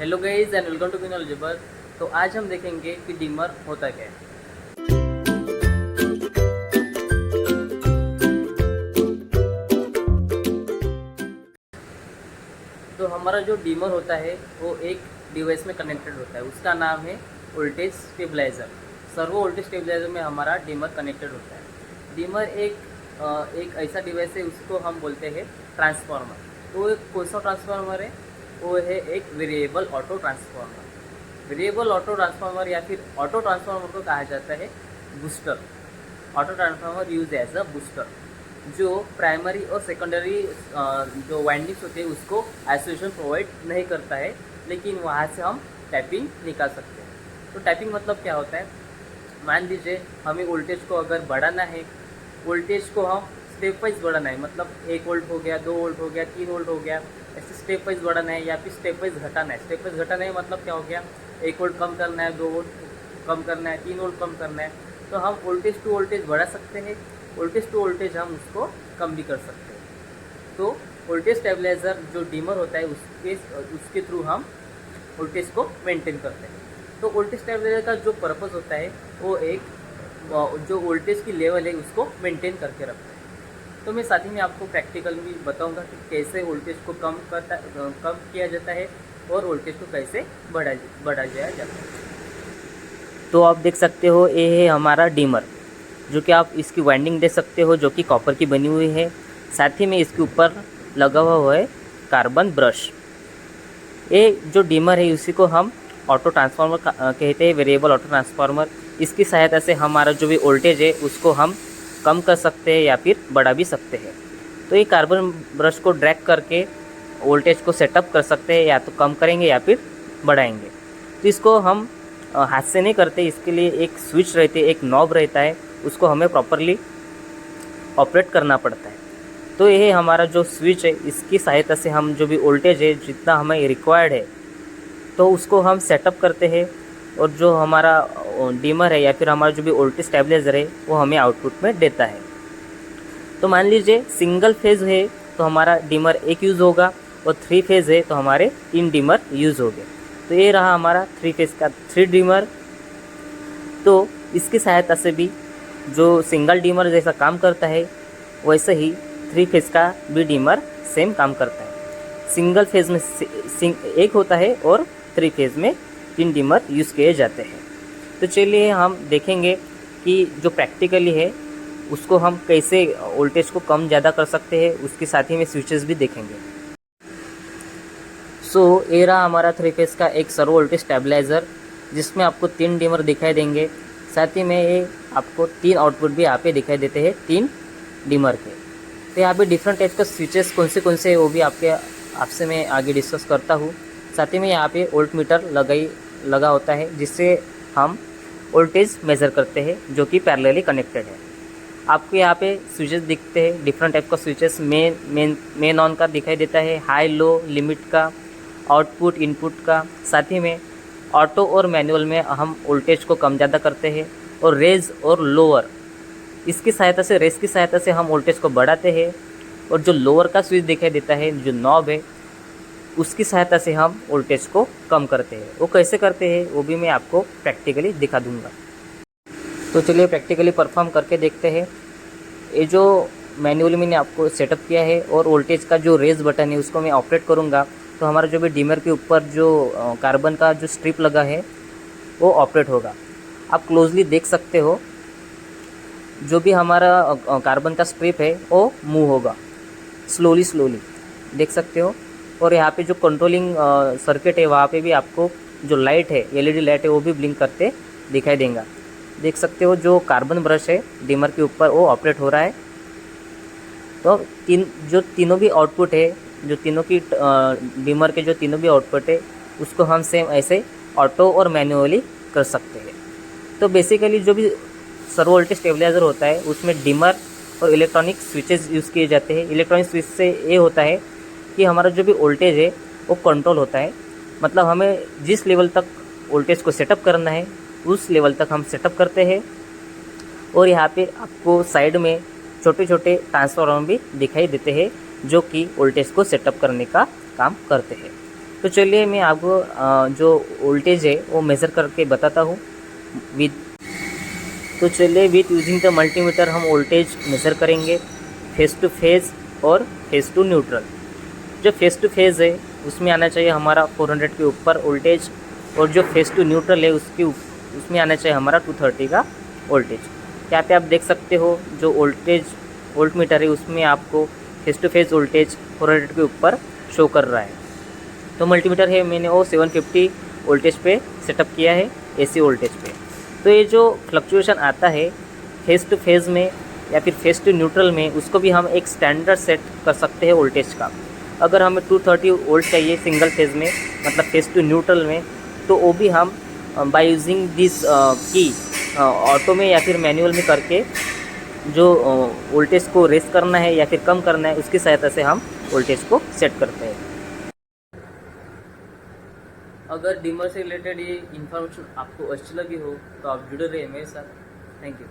Hello guys and welcome to bin algebra. तो आज हम देखेंगे कि डिमर होता क्या है। तो हमारा जो डिमर होता है वो एक डिवाइस में कनेक्टेड होता है, उसका नाम है voltage stabilizer. Servo voltage stabilizer में हमारा डिमर कनेक्टेड होता है। डिमर एक ऐसा डिवाइस है, उसको हम बोलते हैं ट्रांसफार्मर। तो एक कौन सा ट्रांसफार्मर है? वो है एक variable auto transformer. Variable auto transformer या फिर ऑटो ट्रांसफार्मर को कहा जाता है booster. Auto transformer use as a booster, जो प्राइमरी और सेकेंडरी जो वाइंडिंग्स होते हैं उसको आइसोलेशन प्रोवाइड नहीं करता है, लेकिन वहाँ से हम टैपिंग निकाल सकते हैं। तो टैपिंग मतलब क्या होता है? मान लीजिए हमें वोल्टेज को अगर बढ़ाना है, वोल्टेज को हम स्टेप वाइज बढ़ाना है, मतलब 1 वोल्ट हो गया, 2 वोल्ट हो गया, 3 वोल्ट हो गया, ऐसे स्टेप वाइज बढ़ाना है या फिर स्टेप वाइज घटाना है। स्टेप वाइज घटाना है मतलब क्या हो गया? 1 वोल्ट कम करना है, 2 वोल्ट कम करना है, 3 वोल्ट कम करना है। तो हम वोल्टेज टू वोल्टेज बढ़ा सकते हैं, वोल्टेज टू वोल्टेज हम उसको कम भी कर सकते हैं। तो वोल्टेज स्टेबलाइज़र जो डिमर होता है उसके थ्रू हम वोल्टेज को मेंटेन करते हैं। तो वोल्टेज स्टेबलाइज़र का जो पर्पज़ होता है वो एक जो वोल्टेज की लेवल है उसको मेंटेन करके रखता है। तो मैं साथ ही में आपको प्रैक्टिकल भी बताऊंगा कि कैसे वोल्टेज को कम किया जाता है और वोल्टेज को कैसे बढ़ाया जाता है। तो आप देख सकते हो ये है हमारा डिमर, जो कि आप इसकी वाइंडिंग दे सकते हो, जो कि कॉपर की बनी हुई है। साथ ही में इसके ऊपर लगा हुआ है कार्बन ब्रश। ये जो डिमर है उसी को हम ऑटो ट्रांसफार्मर कहते हैं, वेरिएबल ऑटो ट्रांसफार्मर। इसकी सहायता से हमारा जो भी वोल्टेज है उसको हम कम कर सकते हैं या फिर बढ़ा भी सकते हैं। तो ये कार्बन ब्रश को ड्रैग करके वोल्टेज को सेटअप कर सकते हैं, या तो कम करेंगे या फिर बढ़ाएंगे। तो इसको हम हाथ से नहीं करते, इसके लिए एक स्विच रहती है, एक नॉब रहता है, उसको हमें प्रॉपरली ऑपरेट करना पड़ता है। तो ये हमारा जो स्विच है, इसकी सहायता से हम जो भी वोल्टेज है जितना हमें रिक्वायर्ड है तो उसको हम सेटअप करते हैं, और जो हमारा डिमर है या फिर हमारा जो भी वोल्टेज स्टेबलाइजर है वो हमें आउटपुट में देता है। तो मान लीजिए सिंगल फेज़ है तो हमारा डिमर एक यूज़ होगा, और 3 फेज़ है तो हमारे 3 डिमर यूज़ हो गए। तो ये रहा हमारा 3 फेज़ का 3 डिमर। तो इसकी सहायता से भी जो सिंगल डिमर जैसा काम करता है वैसे ही 3 फेज़ का भी डिमर सेम काम करता है। सिंगल फेज़ में एक होता है और 3 फेज़ में 3 डिमर यूज़ किए जाते हैं। तो चलिए हम देखेंगे कि जो प्रैक्टिकली है उसको हम कैसे वोल्टेज को कम ज़्यादा कर सकते हैं, उसके साथ ही में स्विचेस भी देखेंगे। ये रहा हमारा 3 फेज़ का एक सर्वो वोल्टेज स्टेबलाइज़र, जिसमें आपको 3 डिमर दिखाई देंगे। साथ ही में ये आपको 3 आउटपुट भी यहाँ पे दिखाई देते हैं 3 डिमर के। तो यहाँ पे डिफरेंट टाइप का स्विचेस कौन से वो भी आपसे मैं आगे डिस्कस करता हूँ। साथ ही में यहाँ पे वोल्ट मीटर लगा होता है, जिससे हम वोल्टेज मेज़र करते हैं, जो कि पैरेलली कनेक्टेड है। आपको यहाँ पे स्विचेस दिखते हैं, डिफरेंट टाइप का स्विचेस मेन ऑन का दिखाई देता है, हाई लो लिमिट का, आउटपुट इनपुट का। साथ ही में ऑटो और मैनुअल में हम वोल्टेज को कम ज़्यादा करते हैं, और रेज और लोअर इसकी सहायता से, रेस की सहायता से हम वोल्टेज को बढ़ाते हैं, और जो लोअर का स्विच दिखाई देता है, जो नॉब है, उसकी सहायता से हम वोल्टेज को कम करते हैं। वो कैसे करते हैं वो भी मैं आपको प्रैक्टिकली दिखा दूंगा। तो चलिए प्रैक्टिकली परफॉर्म करके देखते हैं। ये जो मैन्युअली मैंने आपको सेटअप किया है, और वोल्टेज का जो रेज बटन है उसको मैं ऑपरेट करूँगा, तो हमारा जो भी डिमर के ऊपर जो कार्बन का जो स्ट्रिप लगा है वो ऑपरेट होगा। आप क्लोजली देख सकते हो, जो भी हमारा कार्बन का स्ट्रिप है वो मूव होगा स्लोली देख सकते हो। और यहाँ पे जो कंट्रोलिंग सर्किट है वहाँ पे भी आपको जो लाइट है, एलईडी लाइट है, वो भी ब्लिंक करते दिखाई देगा। देख सकते हो जो कार्बन ब्रश है डिमर के ऊपर वो ऑपरेट हो रहा है। तो तीनों भी आउटपुट है, जो तीनों की डिमर के जो तीनों भी आउटपुट है उसको हम सेम ऐसे ऑटो और मैन्युअली कर सकते हैं। तो बेसिकली जो भी सर्वो वोल्टेज स्टेबलाइजर होता है उसमें डिमर और इलेक्ट्रॉनिक स्विचेस यूज़ किए जाते हैं। इलेक्ट्रॉनिक स्विच से ये होता है कि हमारा जो भी वोल्टेज है वो कंट्रोल होता है, मतलब हमें जिस लेवल तक वोल्टेज को सेटअप करना है उस लेवल तक हम सेटअप करते हैं। और यहाँ पे आपको साइड में छोटे छोटे ट्रांसफार्मर भी दिखाई देते हैं, जो कि वोल्टेज को सेटअप करने का काम करते हैं। तो चलिए मैं आपको जो वोल्टेज है वो मेज़र करके बताता हूँ विद। तो चलिए विथ यूजिंग द मल्टीमीटर हम वोल्टेज मेज़र करेंगे फेस टू फेज़ और फेस टू न्यूट्रल। जो फेस टू फेज़ है उसमें आना चाहिए हमारा 400 के ऊपर वोल्टेज, और जो फेस टू न्यूट्रल है उसमें आना चाहिए हमारा 230 का वोल्टेज। यहाँ पे आप देख सकते हो जो वोल्ट मीटर है उसमें आपको फेस टू फेज़ वोल्टेज 400 के ऊपर शो कर रहा है। तो मल्टीमीटर है मैंने वो 750 वोल्टेज पे सेटअप किया है, AC वोल्टेज पे। तो ये जो फ्लक्चुएशन आता है फेस टू फेज़ में या फिर फेस टू न्यूट्रल में, उसको भी हम एक स्टैंडर्ड सेट कर सकते हैं वोल्टेज का। अगर हमें 230 वोल्ट चाहिए सिंगल फेज़ में, मतलब फेस टू न्यूट्रल में, तो वो भी हम बाय यूजिंग दिस की ऑटो में या फिर मैनुअल में करके जो वोल्टेज को रेस करना है या फिर कम करना है उसकी सहायता से हम वोल्टेज को सेट करते हैं। अगर डिमर से रिलेटेड ये इन्फॉर्मेशन आपको अच्छी लगी हो तो आप जुड़े रहिए मेरे साथ। Thank you.